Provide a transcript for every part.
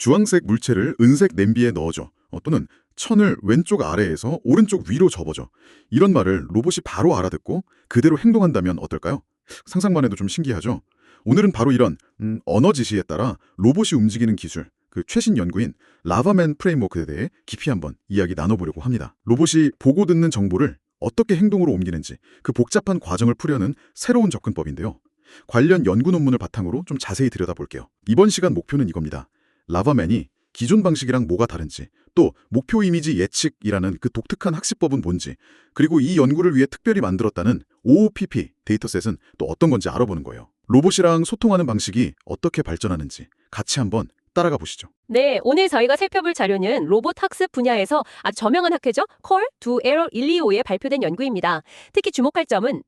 주황색 물체를 은색 냄비에 넣어줘. 또는 천을 왼쪽 아래에서 오른쪽 위로 접어줘. 이런 말을 로봇이 바로 알아듣고 그대로 행동한다면 어떨까요? 상상만 해도 좀 신기하죠? 오늘은 바로 이런 언어 지시에 따라 로봇이 움직이는 기술, 그 최신 연구인 라바맨 프레임워크에 대해 깊이 한번 이야기 나눠보려고 합니다. 로봇이 보고 듣는 정보를 어떻게 행동으로 옮기는지 그 복잡한 과정을 풀려는 새로운 접근법인데요. 관련 연구 논문을 바탕으로 좀 자세히 들여다볼게요. 이번 시간 목표는 이겁니다. 라바맨이 기존 방식이랑 뭐가 다른지, 또 목표 이미지 예측이라는 그 독특한 학습법은 뭔지, 그리고 이 연구를 위해 특별히 만들었다는 OOPP 데이터셋은 또 어떤 건지 알아보는 거예요. 로봇이랑 소통하는 방식이 어떻게 발전하는지 같이 한번 따라가 보시죠. 네, 오늘 저희가 살펴볼 자료는 로봇 학습 분야에서 아주 저명한 학회죠. 콜 두 에러 125에 발표된 연구입니다. 특히 주목할 점은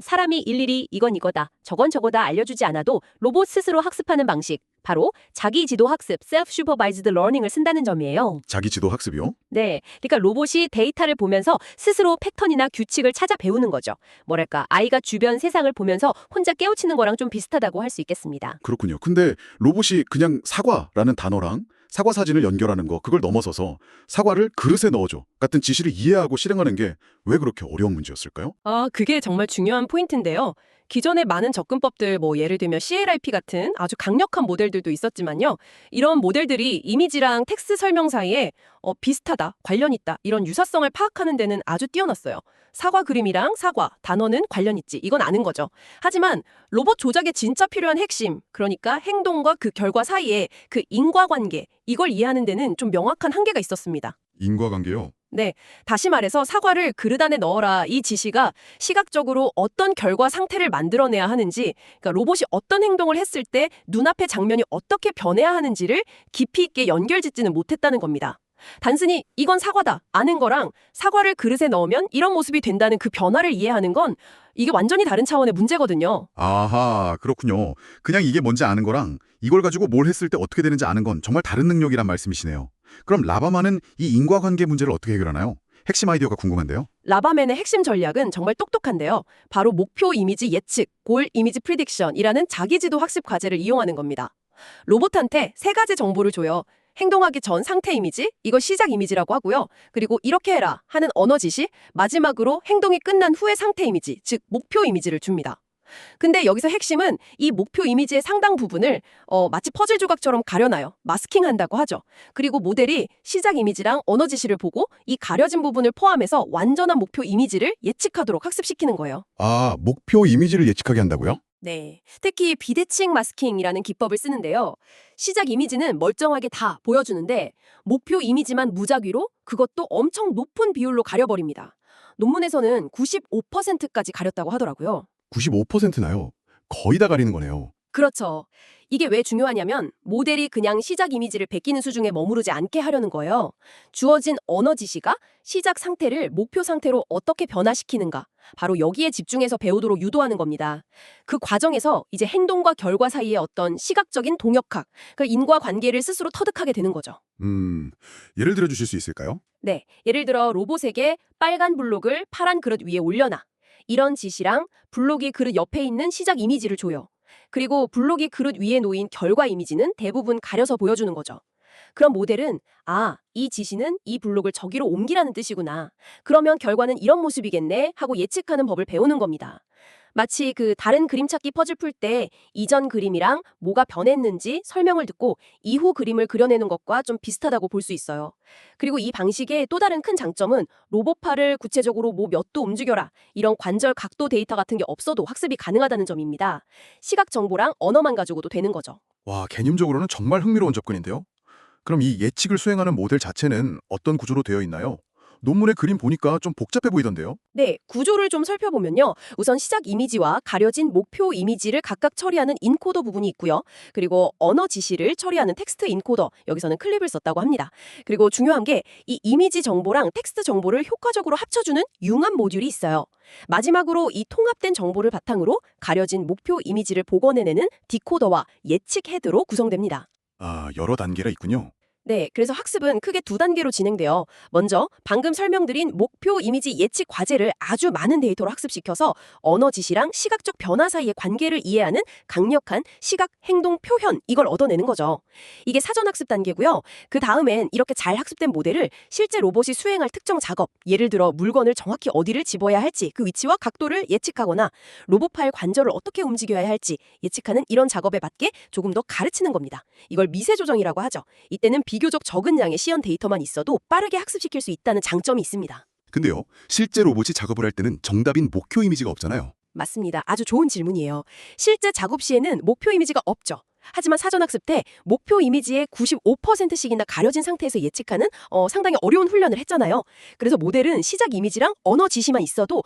사람이 일일이 이건 이거다, 저건 저거다 알려주지 않아도 로봇 스스로 학습하는 방식, 바로 자기 지도 학습, self-supervised learning을 쓴다는 점이에요. 자기 지도 학습이요? 네, 그러니까 로봇이 데이터를 보면서 스스로 패턴이나 규칙을 찾아 배우는 거죠. 뭐랄까, 아이가 주변 세상을 보면서 혼자 깨우치는 거랑 좀 비슷하다고 할 수 있겠습니다. 그렇군요. 근데 로봇이 그냥 사과라는 단어랑 사과 사진을 연결하는 거, 그걸 넘어서서 사과를 그릇에 넣어줘 같은 지시를 이해하고 실행하는 게 왜 그렇게 어려운 문제였을까요? 그게 정말 중요한 포인트인데요. 기존의 많은 접근법들, 예를 들면 CLIP 같은 아주 강력한 모델들도 있었지만요. 이런 모델들이 이미지랑 텍스트 설명 사이에 비슷하다, 관련 있다, 이런 유사성을 파악하는 데는 아주 뛰어났어요. 사과 그림이랑 사과, 단어는 관련 있지, 이건 아는 거죠. 하지만 로봇 조작에 진짜 필요한 핵심, 그러니까 행동과 그 결과 사이에 그 인과관계, 이걸 이해하는 데는 좀 명확한 한계가 있었습니다. 인과관계요? 네, 다시 말해서 사과를 그릇 안에 넣어라, 이 지시가 시각적으로 어떤 결과 상태를 만들어내야 하는지, 그러니까 로봇이 어떤 행동을 했을 때 눈앞의 장면이 어떻게 변해야 하는지를 깊이 있게 연결짓지는 못했다는 겁니다. 단순히 이건 사과다, 아는 거랑 사과를 그릇에 넣으면 이런 모습이 된다는 그 변화를 이해하는 건 이게 완전히 다른 차원의 문제거든요. 아하, 그렇군요. 그냥 이게 뭔지 아는 거랑 이걸 가지고 뭘 했을 때 어떻게 되는지 아는 건 정말 다른 능력이란 말씀이시네요. 그럼 라바만은 이 인과관계 문제를 어떻게 해결하나요? 핵심 아이디어가 궁금한데요. 라바맨의 핵심 전략은 정말 똑똑한데요. 바로 목표 이미지 예측, 골 이미지 프리딕션이라는 자기지도 학습 과제를 이용하는 겁니다. 로봇한테 세 가지 정보를 줘요. 행동하기 전 상태 이미지, 이걸 시작 이미지라고 하고요. 그리고 이렇게 해라 하는 언어 지시, 마지막으로 행동이 끝난 후의 상태 이미지, 즉 목표 이미지를 줍니다. 근데 여기서 핵심은 이 목표 이미지의 상당 부분을 마치 퍼즐 조각처럼 가려놔요. 마스킹한다고 하죠. 그리고 모델이 시작 이미지랑 언어 지시를 보고 이 가려진 부분을 포함해서 완전한 목표 이미지를 예측하도록 학습시키는 거예요. 아, 목표 이미지를 예측하게 한다고요? 네, 특히 비대칭 마스킹이라는 기법을 쓰는데요. 시작 이미지는 멀쩡하게 다 보여주는데 목표 이미지만 무작위로, 그것도 엄청 높은 비율로 가려버립니다. 논문에서는 95%까지 가렸다고 하더라고요. 95%나요. 거의 다 가리는 거네요. 그렇죠. 이게 왜 중요하냐면 모델이 그냥 시작 이미지를 베끼는 수준에 머무르지 않게 하려는 거예요. 주어진 언어 지시가 시작 상태를 목표 상태로 어떻게 변화시키는가, 바로 여기에 집중해서 배우도록 유도하는 겁니다. 그 과정에서 이제 행동과 결과 사이의 어떤 시각적인 동역학, 그 인과관계를 스스로 터득하게 되는 거죠. 예를 들어 주실 수 있을까요? 네, 예를 들어 로봇에게 빨간 블록을 파란 그릇 위에 올려놔. 이런 지시랑 블록이 그릇 옆에 있는 시작 이미지를 줘요. 그리고 블록이 그릇 위에 놓인 결과 이미지는 대부분 가려서 보여주는 거죠. 그럼 모델은 이 지시는 이 블록을 저기로 옮기라는 뜻이구나. 그러면 결과는 이런 모습이겠네 하고 예측하는 법을 배우는 겁니다. 마치 그 다른 그림 찾기 퍼즐 풀 때 이전 그림이랑 뭐가 변했는지 설명을 듣고 이후 그림을 그려내는 것과 좀 비슷하다고 볼 수 있어요. 그리고 이 방식의 또 다른 큰 장점은 로봇팔을 구체적으로 몇 도 움직여라, 이런 관절 각도 데이터 같은 게 없어도 학습이 가능하다는 점입니다. 시각 정보랑 언어만 가지고도 되는 거죠. 와, 개념적으로는 정말 흥미로운 접근인데요. 그럼 이 예측을 수행하는 모델 자체는 어떤 구조로 되어 있나요? 논문의 그림 보니까 좀 복잡해 보이던데요. 네, 구조를 좀 살펴보면요. 우선 시작 이미지와 가려진 목표 이미지를 각각 처리하는 인코더 부분이 있고요. 그리고 언어 지시를 처리하는 텍스트 인코더, 여기서는 클립을 썼다고 합니다. 그리고 중요한 게 이 이미지 정보랑 텍스트 정보를 효과적으로 합쳐주는 융합 모듈이 있어요. 마지막으로 이 통합된 정보를 바탕으로 가려진 목표 이미지를 복원해내는 디코더와 예측 헤드로 구성됩니다. 아, 여러 단계가 있군요. 네, 그래서 학습은 크게 두 단계로 진행돼요. 먼저 방금 설명드린 목표 이미지 예측 과제를 아주 많은 데이터로 학습시켜서 언어 지시랑 시각적 변화 사이의 관계를 이해하는 강력한 시각, 행동, 표현 이걸 얻어내는 거죠. 이게 사전 학습 단계고요. 그 다음엔 이렇게 잘 학습된 모델을 실제 로봇이 수행할 특정 작업, 예를 들어 물건을 정확히 어디를 집어야 할지 그 위치와 각도를 예측하거나 로봇팔 관절을 어떻게 움직여야 할지 예측하는 이런 작업에 맞게 조금 더 가르치는 겁니다. 이걸 미세 조정이라고 하죠. 이때는 비교적 적은 양의 시연 데이터만 있어도 빠르게 학습시킬 수 있다는 장점이 있습니다. 근데요, 실제 로봇이 작업을 할 때는 정답인 목표 이미지가 없잖아요. 맞습니다. 아주 좋은 질문이에요. 실제 작업 시에는 목표 이미지가 없죠. 하지만 사전 학습 때 목표 이미지의 95%씩이나 가려진 상태에서 예측하는 상당히 어려운 훈련을 했잖아요. 그래서 모델은 시작 이미지랑 언어 지시만 있어도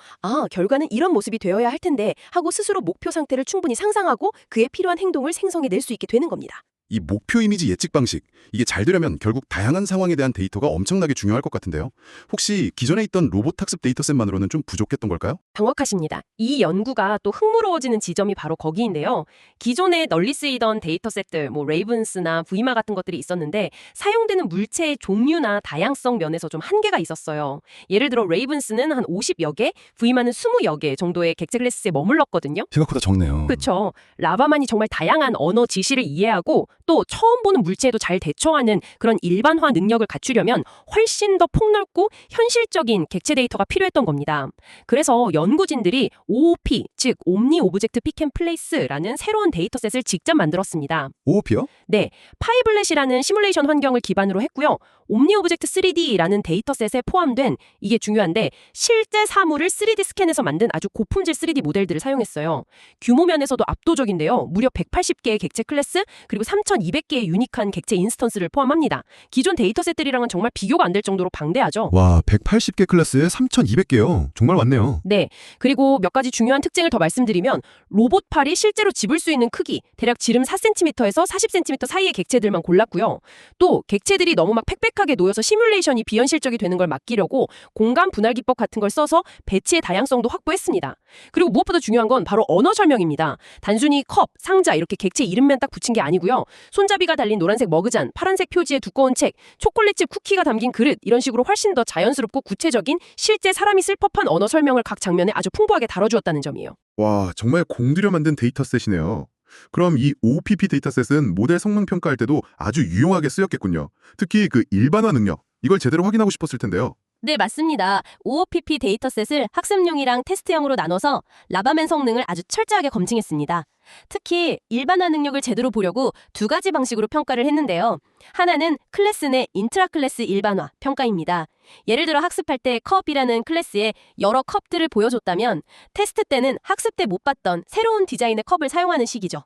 결과는 이런 모습이 되어야 할 텐데 하고 스스로 목표 상태를 충분히 상상하고 그에 필요한 행동을 생성해낼 수 있게 되는 겁니다. 이 목표 이미지 예측 방식, 이게 잘 되려면 결국 다양한 상황에 대한 데이터가 엄청나게 중요할 것 같은데요. 혹시 기존에 있던 로봇 학습 데이터셋만으로는 좀 부족했던 걸까요? 정확하십니다. 이 연구가 또 흥미로워지는 지점이 바로 거기인데요. 기존에 널리 쓰이던 데이터셋들, 레이븐스나 브이마 같은 것들이 있었는데 사용되는 물체의 종류나 다양성 면에서 좀 한계가 있었어요. 예를 들어 레이븐스는 한 50여 개, 브이마는 20여 개 정도의 객체 클래스에 머물렀거든요. 생각보다 적네요. 그렇죠. 라바만이 정말 다양한 언어 지시를 이해하고 또 처음 보는 물체에도 잘 대처하는 그런 일반화 능력을 갖추려면 훨씬 더 폭넓고 현실적인 객체 데이터가 필요했던 겁니다. 그래서 연구진들이 OOP, 즉 옴니 오브젝트 픽 앤 플레이스라는 새로운 데이터셋을 직접 만들었습니다. OOP요? 네, 파이블렛이라는 시뮬레이션 환경을 기반으로 했고요. 옴니 오브젝트 3D라는 데이터셋에 포함된 이게 중요한데 실제 사물을 3D 스캔해서 만든 아주 고품질 3D 모델들을 사용했어요. 규모 면에서도 압도적인데요. 무려 180개의 객체 클래스 그리고 3,200개의 유니크한 객체 인스턴스를 포함합니다. 기존 데이터셋들이랑은 정말 비교가 안 될 정도로 방대하죠. 와, 180개 클래스에 3,200개요. 정말 많네요. 네, 그리고 몇 가지 중요한 특징을 더 말씀드리면 로봇팔이 실제로 집을 수 있는 크기, 대략 지름 4cm에서 40cm 사이의 객체들만 골랐고요. 또 객체들이 너무 막 빽빽하게 놓여서 시뮬레이션이 비현실적이 되는 걸 막기려고 공간 분할 기법 같은 걸 써서 배치의 다양성도 확보했습니다. 그리고 무엇보다 중요한 건 바로 언어 설명입니다. 단순히 컵, 상자 이렇게 객체 이름만 딱 붙인 게 아니고요. 손잡이가 달린 노란색 머그잔, 파란색 표지의 두꺼운 책, 초콜릿집 쿠키가 담긴 그릇 이런 식으로 훨씬 더 자연스럽고 구체적인 실제 사람이 쓸 법한 언어 설명을 각 장면에 아주 풍부하게 다뤄주었다는 점이에요. 와, 정말 공들여 만든 데이터셋이네요. 그럼 이 OPP 데이터셋은 모델 성능 평가할 때도 아주 유용하게 쓰였겠군요. 특히 그 일반화 능력, 이걸 제대로 확인하고 싶었을 텐데요. 네, 맞습니다. OOPP 데이터셋을 학습용이랑 테스트용으로 나눠서 라바맨 성능을 아주 철저하게 검증했습니다. 특히 일반화 능력을 제대로 보려고 두 가지 방식으로 평가를 했는데요. 하나는 클래스 내 인트라 클래스 일반화 평가입니다. 예를 들어 학습할 때 컵이라는 클래스에 여러 컵들을 보여줬다면 테스트 때는 학습 때 못 봤던 새로운 디자인의 컵을 사용하는 식이죠.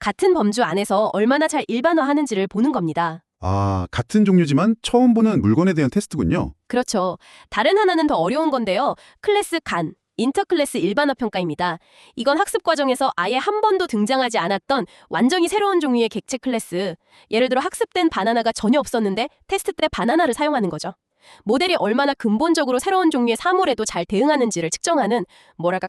같은 범주 안에서 얼마나 잘 일반화하는지를 보는 겁니다. 아, 같은 종류지만 처음 보는 물건에 대한 테스트군요. 그렇죠. 다른 하나는 더 어려운 건데요. 클래스 간, 인터클래스 일반화 평가입니다. 이건 학습 과정에서 아예 한 번도 등장하지 않았던 완전히 새로운 종류의 객체 클래스. 예를 들어 학습된 바나나가 전혀 없었는데 테스트 때 바나나를 사용하는 거죠. 모델이 얼마나 근본적으로 새로운 종류의 사물에도 잘 대응하는지를 측정하는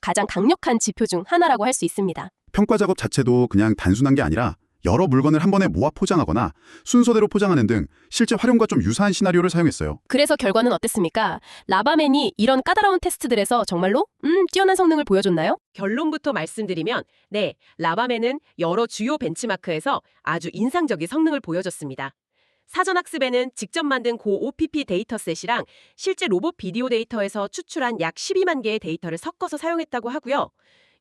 가장 강력한 지표 중 하나라고 할 수 있습니다. 평가 작업 자체도 그냥 단순한 게 아니라 여러 물건을 한 번에 모아 포장하거나 순서대로 포장하는 등 실제 활용과 좀 유사한 시나리오를 사용했어요. 그래서 결과는 어땠습니까? 라바맨이 이런 까다로운 테스트들에서 정말로 뛰어난 성능을 보여줬나요? 결론부터 말씀드리면 네, 라바맨은 여러 주요 벤치마크에서 아주 인상적인 성능을 보여줬습니다. 사전 학습에는 직접 만든 고 OPP 데이터셋이랑 실제 로봇 비디오 데이터에서 추출한 약 12만 개의 데이터를 섞어서 사용했다고 하고요.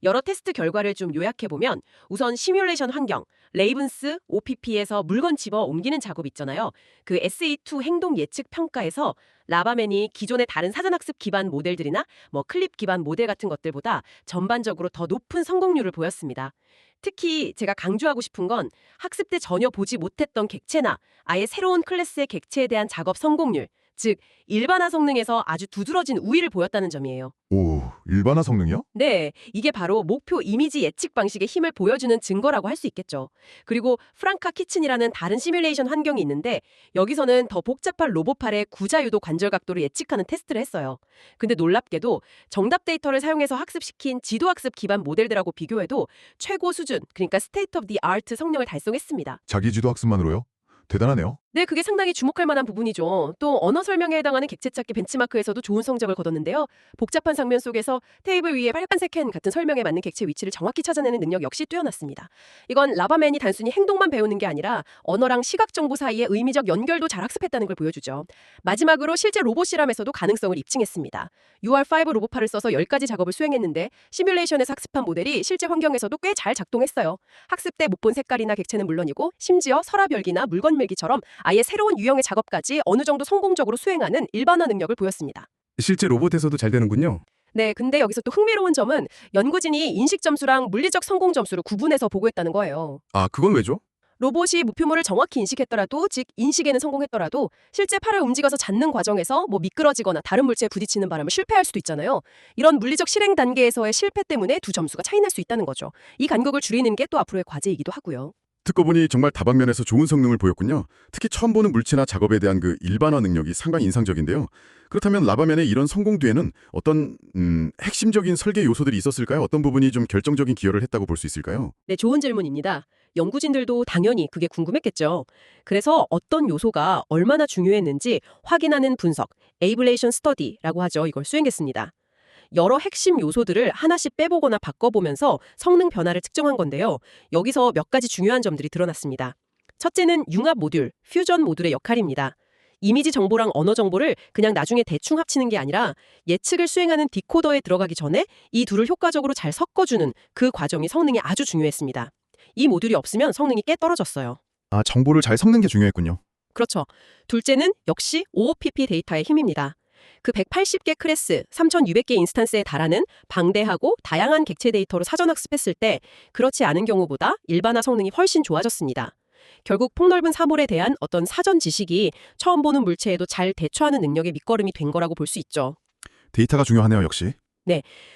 여러 테스트 결과를 좀 요약해보면 우선 시뮬레이션 환경, 레이븐스, OPP에서 물건 집어 옮기는 작업 있잖아요. 그 SE2 행동 예측 평가에서 라바맨이 기존의 다른 사전학습 기반 모델들이나 클립 기반 모델 같은 것들보다 전반적으로 더 높은 성공률을 보였습니다. 특히 제가 강조하고 싶은 건 학습 때 전혀 보지 못했던 객체나 아예 새로운 클래스의 객체에 대한 작업 성공률, 즉 일반화 성능에서 아주 두드러진 우위를 보였다는 점이에요. 오, 일반화 성능이요? 네, 이게 바로 목표 이미지 예측 방식의 힘을 보여주는 증거라고 할 수 있겠죠. 그리고 프랑카 키친이라는 다른 시뮬레이션 환경이 있는데 여기서는 더 복잡한 로봇팔의 구자유도 관절 각도를 예측하는 테스트를 했어요. 근데 놀랍게도 정답 데이터를 사용해서 학습시킨 지도학습 기반 모델들하고 비교해도 최고 수준, 그러니까 스테이트 오브 디 아트 성능을 달성했습니다. 자기 지도 학습만으로요? 대단하네요. 네, 그게 상당히 주목할 만한 부분이죠. 또 언어 설명에 해당하는 객체 찾기 벤치마크에서도 좋은 성적을 거뒀는데요. 복잡한 장면 속에서 테이블 위에 빨간색 캔 같은 설명에 맞는 객체 위치를 정확히 찾아내는 능력 역시 뛰어났습니다. 이건 라바맨이 단순히 행동만 배우는 게 아니라 언어랑 시각 정보 사이의 의미적 연결도 잘 학습했다는 걸 보여주죠. 마지막으로 실제 로봇 실험에서도 가능성을 입증했습니다. UR5 로봇파를 써서 10가지 작업을 수행했는데 시뮬레이션에서 학습한 모델이 실제 환경에서도 꽤 잘 작동했어요. 학습 때 못 본 색깔이나 객체는 물론이고 심지어 서랍열기나 물건 밀기처럼 아예 새로운 유형의 작업까지 어느 정도 성공적으로 수행하는 일반화 능력을 보였습니다. 실제 로봇에서도 잘 되는군요. 네, 근데 여기서 또 흥미로운 점은 연구진이 인식 점수랑 물리적 성공 점수를 구분해서 보고했다는 거예요. 아, 그건 왜죠? 로봇이 목표물을 정확히 인식했더라도, 즉 인식에는 성공했더라도 실제 팔을 움직여서 잡는 과정에서 미끄러지거나 다른 물체에 부딪히는 바람에 실패할 수도 있잖아요. 이런 물리적 실행 단계에서의 실패 때문에 두 점수가 차이 날 수 있다는 거죠. 이 간극을 줄이는 게 또 앞으로의 과제이기도 하고요. 듣고 보니 정말 다방면에서 좋은 성능을 보였군요. 특히 처음 보는 물체나 작업에 대한 그 일반화 능력이 상당히 인상적인데요. 그렇다면 라바맨의 이런 성공 뒤에는 어떤 핵심적인 설계 요소들이 있었을까요? 어떤 부분이 좀 결정적인 기여를 했다고 볼 수 있을까요? 네, 좋은 질문입니다. 연구진들도 당연히 그게 궁금했겠죠. 그래서 어떤 요소가 얼마나 중요했는지 확인하는 분석, 에이블레이션 스터디라고 하죠. 이걸 수행했습니다. 여러 핵심 요소들을 하나씩 빼보거나 바꿔보면서 성능 변화를 측정한 건데요. 여기서 몇 가지 중요한 점들이 드러났습니다. 첫째는 융합 모듈, 퓨전 모듈의 역할입니다. 이미지 정보랑 언어 정보를 그냥 나중에 대충 합치는 게 아니라 예측을 수행하는 디코더에 들어가기 전에 이 둘을 효과적으로 잘 섞어주는 그 과정이 성능에 아주 중요했습니다. 이 모듈이 없으면 성능이 꽤 떨어졌어요. 아, 정보를 잘 섞는 게 중요했군요. 그렇죠. 둘째는 역시 OOPP 데이터의 힘입니다. 그 180개 클래스, 3,600개 인스턴스에 달하는 방대하고 다양한 객체 데이터로 사전 학습했을 때 그렇지 않은 경우보다 일반화 성능이 훨씬 좋아졌습니다. 결국 폭넓은 사물에 대한 어떤 사전 지식이 처음 보는 물체에도 잘 대처하는 능력의 밑거름이 된 거라고 볼 수 있죠. 데이터가 중요하네요, 역시.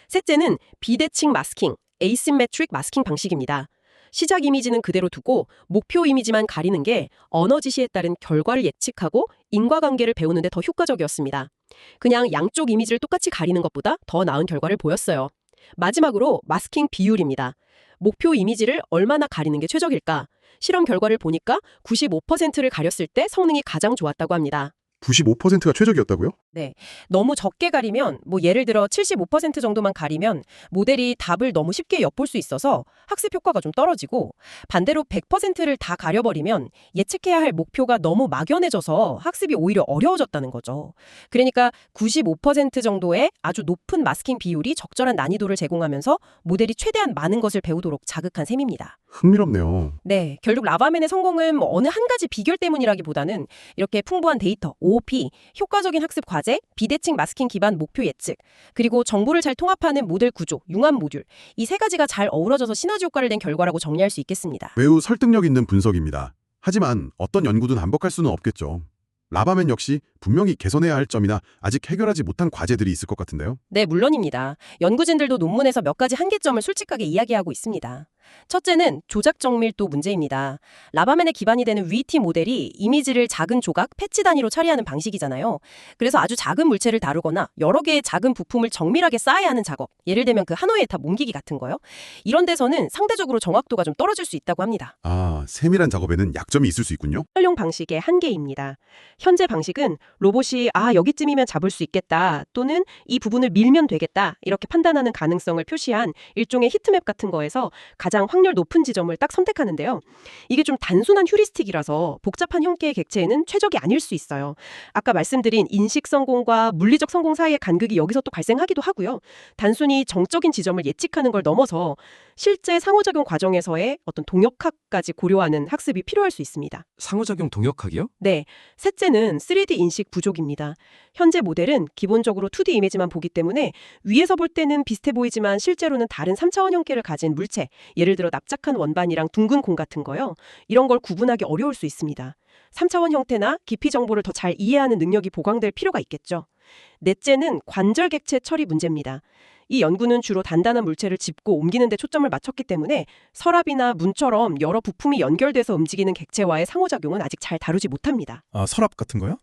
셋째는 비대칭 마스킹, 에이시메트릭 마스킹 방식입니다. 시작 이미지는 그대로 두고 목표 이미지만 가리는 게 언어 지시에 따른 결과를 예측하고 인과관계를 배우는 데 더 효과적이었습니다. 그냥 양쪽 이미지를 똑같이 가리는 것보다 더 나은 결과를 보였어요. 마지막으로 마스킹 비율입니다. 목표 이미지를 얼마나 가리는 게 최적일까? 실험 결과를 보니까 95%를 가렸을 때 성능이 가장 좋았다고 합니다. 95%가 최적이었다고요? 너무 적게 가리면 예를 들어 75% 정도만 가리면 모델이 답을 너무 쉽게 엿볼 수 있어서 학습 효과가 좀 떨어지고 반대로 100%를 다 가려버리면 예측해야 할 목표가 너무 막연해져서 학습이 오히려 어려워졌다는 거죠. 그러니까 95% 정도의 아주 높은 마스킹 비율이 적절한 난이도를 제공하면서 모델이 최대한 많은 것을 배우도록 자극한 셈입니다. 흥미롭네요. 네, 결국 라바맨의 성공은 어느 한 가지 비결 때문이라기보다는 이렇게 풍부한 데이터, OOP, 효과적인 학습 과제, 비대칭 마스킹 기반 목표 예측, 그리고 정보를 잘 통합하는 모델 구조, 융합 모듈, 이 세 가지가 잘 어우러져서 시너지 효과를 낸 결과라고 정리할 수 있겠습니다. 매우 설득력 있는 분석입니다. 하지만 어떤 연구도 난복할 수는 없겠죠. 라바맨 역시 분명히 개선해야 할 점이나 아직 해결하지 못한 과제들이 있을 것 같은데요. 네, 물론입니다. 연구진들도 논문에서 몇 가지 한계점을 솔직하게 이야기하고 있습니다. 첫째는 조작 정밀도 문제입니다. 라바맨의 기반이 되는 위티 모델이 이미지를 작은 조각, 패치 단위로 처리하는 방식이잖아요. 그래서 아주 작은 물체를 다루거나 여러 개의 작은 부품을 정밀하게 쌓아야 하는 작업, 예를 들면 그 하노이의 탑 옮기기 같은 거요. 이런 데서는 상대적으로 정확도가 좀 떨어질 수 있다고 합니다. 아, 세밀한 작업에는 약점이 있을 수 있군요. 활용 방식의 한계입니다. 현재 방식은 로봇이 여기쯤이면 잡을 수 있겠다 또는 이 부분을 밀면 되겠다 이렇게 판단하는 가능성을 표시한 일종의 히트맵 같은 거에서 가장 확률 높은 지점을 딱 선택하는데요. 이게 좀 단순한 휴리스틱이라서 복잡한 형태의 객체에는 최적이 아닐 수 있어요. 아까 말씀드린 인식 성공과 물리적 성공 사이의 간극이 여기서 또 발생하기도 하고요. 단순히 정적인 지점을 예측하는 걸 넘어서 실제 상호작용 과정에서의 어떤 동역학까지 고려하는 학습이 필요할 수 있습니다. 상호작용 동역학이요? 네, 셋째는 3D 인식 부족입니다. 현재 모델은 기본적으로 2D 이미지만 보기 때문에 위에서 볼 때는 비슷해 보이지만 실제로는 다른 3차원 형태를 가진 물체, 예를 들어 납작한 원반이랑 둥근 공 같은 거요. 이런 걸 구분하기 어려울 수 있습니다. 3차원 형태나 깊이 정보를 더 잘 이해하는 능력이 보강될 필요가 있겠죠. 넷째는 관절 객체 처리 문제입니다. 이 연구는 주로 단단한 물체를 짚고 옮기는 데 초점을 맞췄기 때문에 서랍이나 문처럼 여러 부품이 연결돼서 움직이는 객체와의 상호작용은 아직 잘 다루지 못합니다. 아, 서랍 같은 거요?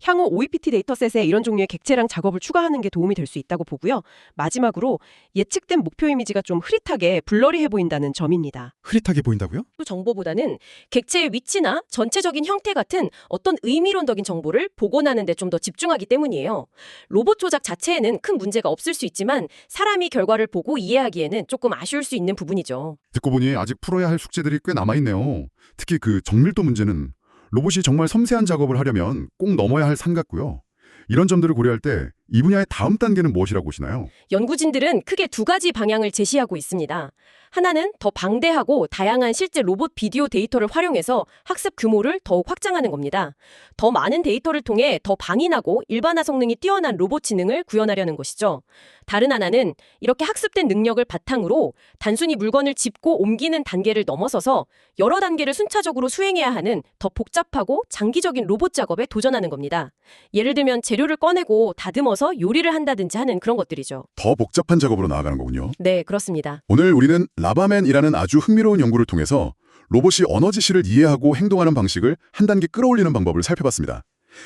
향후 OEPT 데이터셋에 이런 종류의 객체랑 작업을 추가하는 게 도움이 될 수 있다고 보고요. 마지막으로 예측된 목표 이미지가 좀 흐릿하게 블러리해 보인다는 점입니다. 흐릿하게 보인다고요? 정보보다는 객체의 위치나 전체적인 형태 같은 어떤 의미론적인 정보를 복원하는 데 좀 더 집중하기 때문이에요. 로봇 조작 자체에는 큰 문제가 없을 수 있지만 사람이 결과를 보고 이해하기에는 조금 아쉬울 수 있는 부분이죠. 듣고 보니 아직 풀어야 할 숙제들이 꽤 남아있네요. 특히 그 정밀도 문제는 로봇이 정말 섬세한 작업을 하려면 꼭 넘어야 할 산 같고요. 이런 점들을 고려할 때 이 분야의 다음 단계는 무엇이라고 보시나요? 연구진들은 크게 두 가지 방향을 제시하고 있습니다. 하나는 더 방대하고 다양한 실제 로봇 비디오 데이터를 활용해서 학습 규모를 더욱 확장하는 겁니다. 더 많은 데이터를 통해 더 방인하고 일반화 성능이 뛰어난 로봇 지능을 구현하려는 것이죠. 다른 하나는 이렇게 학습된 능력을 바탕으로 단순히 물건을 짚고 옮기는 단계를 넘어서서 여러 단계를 순차적으로 수행해야 하는 더 복잡하고 장기적인 로봇 작업에 도전하는 겁니다. 예를 들면 재료를 꺼내고 다듬어서 요리를 한다든지 하는 그런 것들이죠. 더 복잡한 작업으로 나아가는 거군요. 네, 그렇습니다. 오늘 우리는 라바맨이라는 아주 흥미로운 연구를 통해서 로봇이 언어 지시를 이해하고 행동하는 방식을 한 단계 끌어올리는 방법을 살펴봤습니다.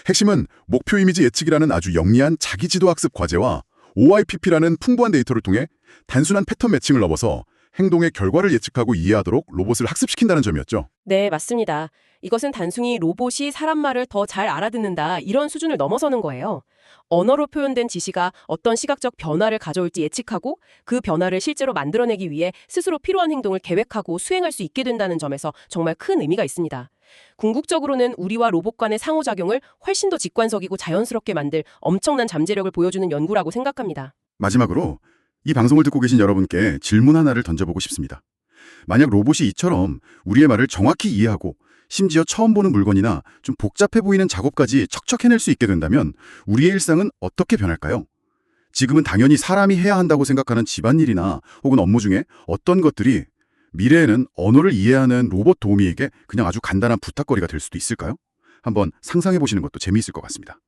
핵심은 목표 이미지 예측이라는 아주 영리한 자기지도 학습 과제와 OIPP라는 풍부한 데이터를 통해 단순한 패턴 매칭을 넘어서 행동의 결과를 예측하고 이해하도록 로봇을 학습시킨다는 점이었죠. 네, 맞습니다. 이것은 단순히 로봇이 사람 말을 더 잘 알아듣는다 이런 수준을 넘어서는 거예요. 언어로 표현된 지시가 어떤 시각적 변화를 가져올지 예측하고 그 변화를 실제로 만들어내기 위해 스스로 필요한 행동을 계획하고 수행할 수 있게 된다는 점에서 정말 큰 의미가 있습니다. 궁극적으로는 우리와 로봇 간의 상호작용을 훨씬 더 직관적이고 자연스럽게 만들 엄청난 잠재력을 보여주는 연구라고 생각합니다. 마지막으로 이 방송을 듣고 계신 여러분께 질문 하나를 던져보고 싶습니다. 만약 로봇이 이처럼 우리의 말을 정확히 이해하고 심지어 처음 보는 물건이나 좀 복잡해 보이는 작업까지 척척 해낼 수 있게 된다면 우리의 일상은 어떻게 변할까요? 지금은 당연히 사람이 해야 한다고 생각하는 집안일이나 혹은 업무 중에 어떤 것들이 미래에는 언어를 이해하는 로봇 도우미에게 그냥 아주 간단한 부탁거리가 될 수도 있을까요? 한번 상상해 보시는 것도 재미있을 것 같습니다.